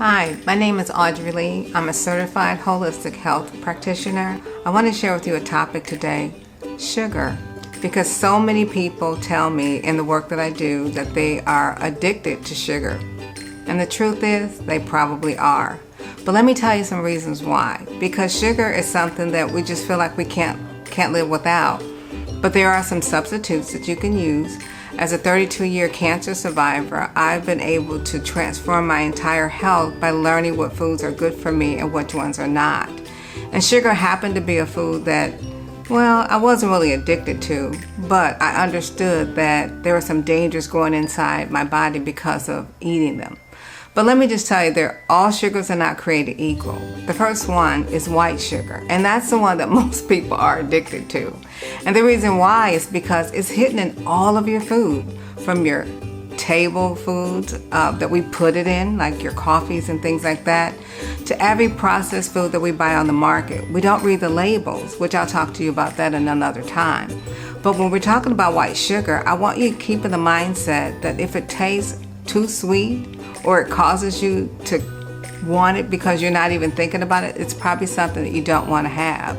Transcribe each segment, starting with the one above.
Hi, my name is Audree Lee. I'm a certified holistic health practitioner. I want to share with you a topic today, sugar. Because so many people tell me in the work that I do that they are addicted to sugar. And the truth is, they probably are. But let me tell you some reasons why. Because sugar is something that we just feel like we can't live without. But there are some substitutes that you can use. As a 32-year cancer survivor, I've been able to transform my entire health by learning what foods are good for me and which ones are not. And sugar happened to be a food that, well, I wasn't really addicted to, but I understood that there were some dangers going inside my body because of eating them. But let me just tell you, all sugars are not created equal. The first one is white sugar, and that's the one that most people are addicted to. And the reason why is because it's hidden in all of your food, from your table foods that we put it in, like your coffees and things like that, to every processed food that we buy on the market. We don't read the labels, which I'll talk to you about that in another time. But when we're talking about white sugar, I want you to keep in the mindset that if it tastes too sweet, or it causes you to want it because you're not even thinking about it, it's probably something that you don't want to have.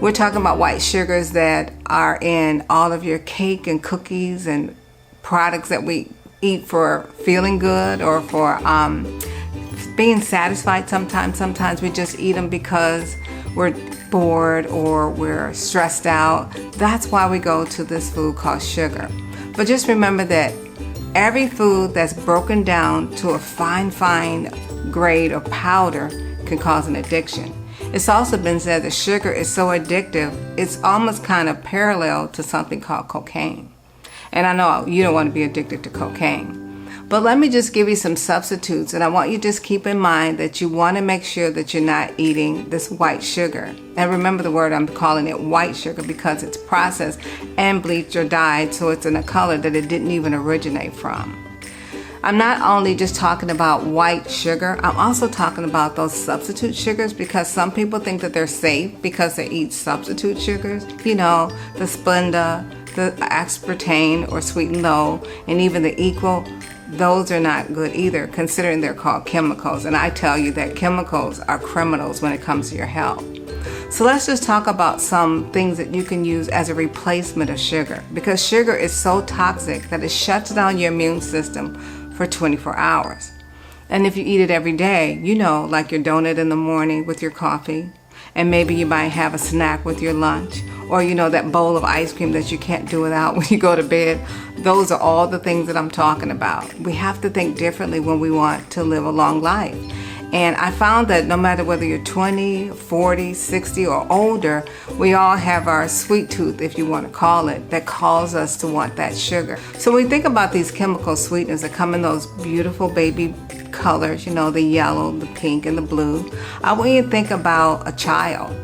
We're talking about white sugars that are in all of your cake and cookies and products that we eat for feeling good or for being satisfied sometimes. Sometimes we just eat them because we're bored or we're stressed out. That's why we go to this food called sugar. But just remember that every food that's broken down to a fine grade or powder can cause an addiction. It's also been said that sugar is so addictive, it's almost kind of parallel to something called cocaine. And I know you don't want to be addicted to cocaine. But let me just give you some substitutes, and I want you to just keep in mind that you want to make sure that you're not eating this white sugar. And remember the word, I'm calling it white sugar because it's processed and bleached or dyed, so it's in a color that it didn't even originate from. I'm not only just talking about white sugar, I'm also talking about those substitute sugars, because some people think that they're safe because they eat substitute sugars. You know, the Splenda, the aspartame or sweet and low, and even the equal. Those are not good either, considering they're called chemicals. And I tell you that chemicals are criminals when it comes to your health. So let's just talk about some things that you can use as a replacement of sugar. Because sugar is so toxic that it shuts down your immune system for 24 hours. And if you eat it every day, you know, like your donut in the morning with your coffee, and maybe you might have a snack with your lunch, or you know, that bowl of ice cream that you can't do without when you go to bed. Those are all the things that I'm talking about. We have to think differently when we want to live a long life. And I found that no matter whether you're 20, 40, 60, or older, we all have our sweet tooth, if you want to call it, that calls us to want that sugar. So when we think about these chemical sweeteners that come in those beautiful baby colors, you know, the yellow, the pink, and the blue, I want you to think about a child.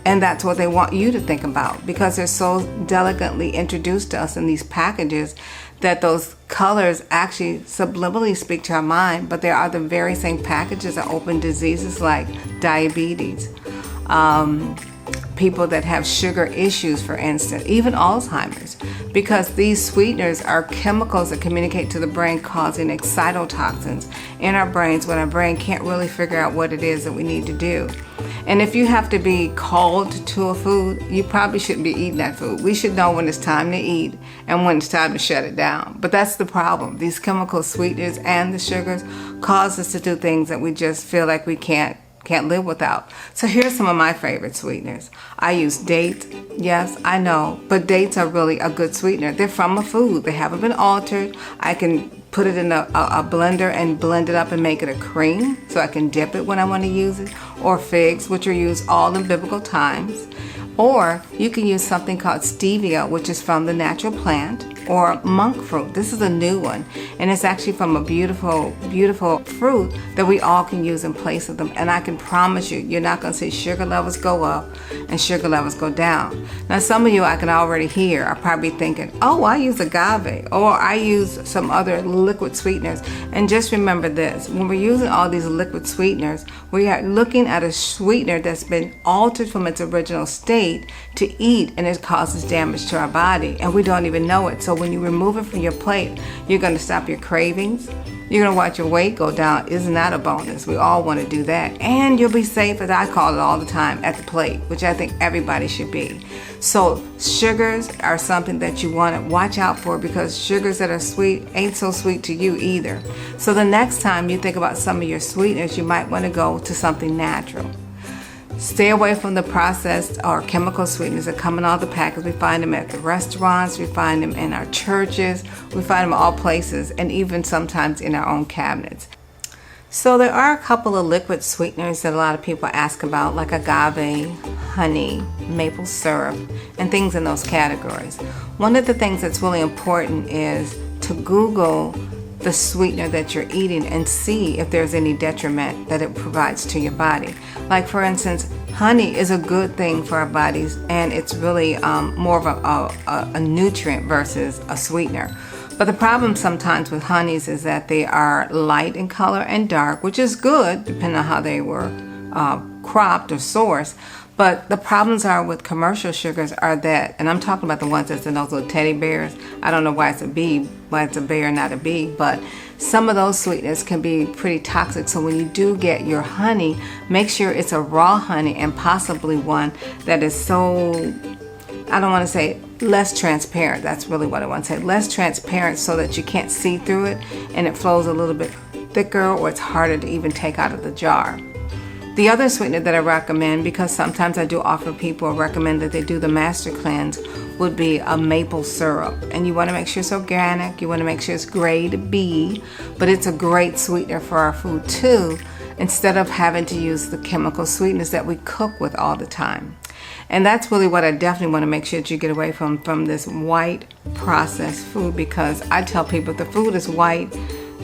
And that's what they want you to think about, because they're so delicately introduced to us in these packages that those colors actually subliminally speak to our mind, but they are the very same packages that open diseases like diabetes, people that have sugar issues, for instance, even Alzheimer's, because these sweeteners are chemicals that communicate to the brain, causing excitotoxins in our brains when our brain can't really figure out what it is that we need to do. And if you have to be called to a food, you probably shouldn't be eating that food. We should know when it's time to eat and when it's time to shut it down. But that's the problem. These chemical sweeteners and the sugars cause us to do things that we just feel like we can't live without. So here's some of my favorite sweeteners. I use dates. Yes, I know, but dates are really a good sweetener. They're from a food. They haven't been altered. I can put it in a blender and blend it up and make it a cream, so I can dip it when I want to use it. Or figs, which are used all in biblical times. Or you can use something called stevia, which is from the natural plant, or monk fruit. This is a new one, and it's actually from a beautiful, beautiful fruit that we all can use in place of them. And I can promise you, you're not going to see sugar levels go up and sugar levels go down. Now, some of you I can already hear are probably thinking, oh, I use agave, or I use some other liquid sweeteners. And just remember this, when we're using all these liquid sweeteners, we are looking at a sweetener that's been altered from its original state to eat, and it causes damage to our body, and we don't even know it. So when you remove it from your plate, you're going to stop your cravings. You're going to watch your weight go down. Isn't that a bonus? We all want to do that. And you'll be safe, as I call it all the time, at the plate, which I think everybody should be. So sugars are something that you want to watch out for, because sugars that are sweet ain't so sweet to you either. So the next time you think about some of your sweeteners, you might want to go to something natural. Stay away from the processed or chemical sweeteners that come in all the packets. We find them at the restaurants, we find them in our churches, we find them all places, and even sometimes in our own cabinets. So there are a couple of liquid sweeteners that a lot of people ask about, like agave, honey, maple syrup, and things in those categories. One of the things that's really important is to Google the sweetener that you're eating and see if there's any detriment that it provides to your body. Like, for instance, honey is a good thing for our bodies, and it's really more of a nutrient versus a sweetener. But the problem sometimes with honeys is that they are light in color and dark, which is good depending on how they were cropped or sourced. But the problems are with commercial sugars are that, and I'm talking about the ones that's in those little teddy bears. I don't know why it's a bee, why it's a bear, not a bee, but some of those sweeteners can be pretty toxic. So when you do get your honey, make sure it's a raw honey, and possibly one that is so, I don't want to say less transparent. That's really what I want to say. Less transparent, so that you can't see through it and it flows a little bit thicker, or it's harder to even take out of the jar. The other sweetener that I recommend, because sometimes I do offer people, recommend that they do the master cleanse, would be a maple syrup. And you want to make sure it's organic, you want to make sure it's grade B, but it's a great sweetener for our food too, instead of having to use the chemical sweeteners that we cook with all the time. And that's really what I definitely want to make sure that you get away from this white processed food, because I tell people if the food is white,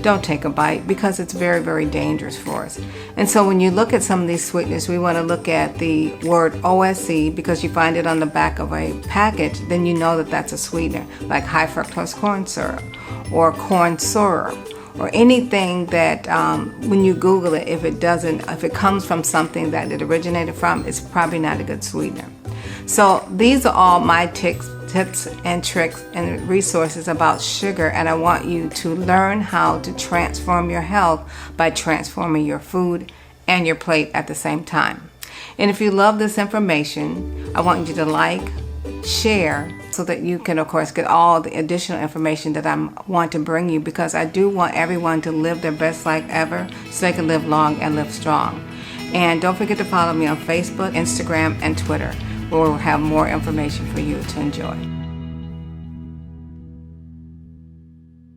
don't take a bite, because it's very, very dangerous for us. And so when you look at some of these sweeteners, we want to look at the word OSC, because you find it on the back of a package, then you know that that's a sweetener, like high fructose corn syrup or corn syrup, or anything that when you Google it, if it comes from something that it originated from, it's probably not a good sweetener. So these are all my tips and tricks and resources about sugar, and I want you to learn how to transform your health by transforming your food and your plate at the same time. And if you love this information, I want you to like, share, so that you can, of course, get all the additional information that I want to bring you, because I do want everyone to live their best life ever, so they can live long and live strong. And don't forget to follow me on Facebook, Instagram, and Twitter, where we'll have more information for you to enjoy.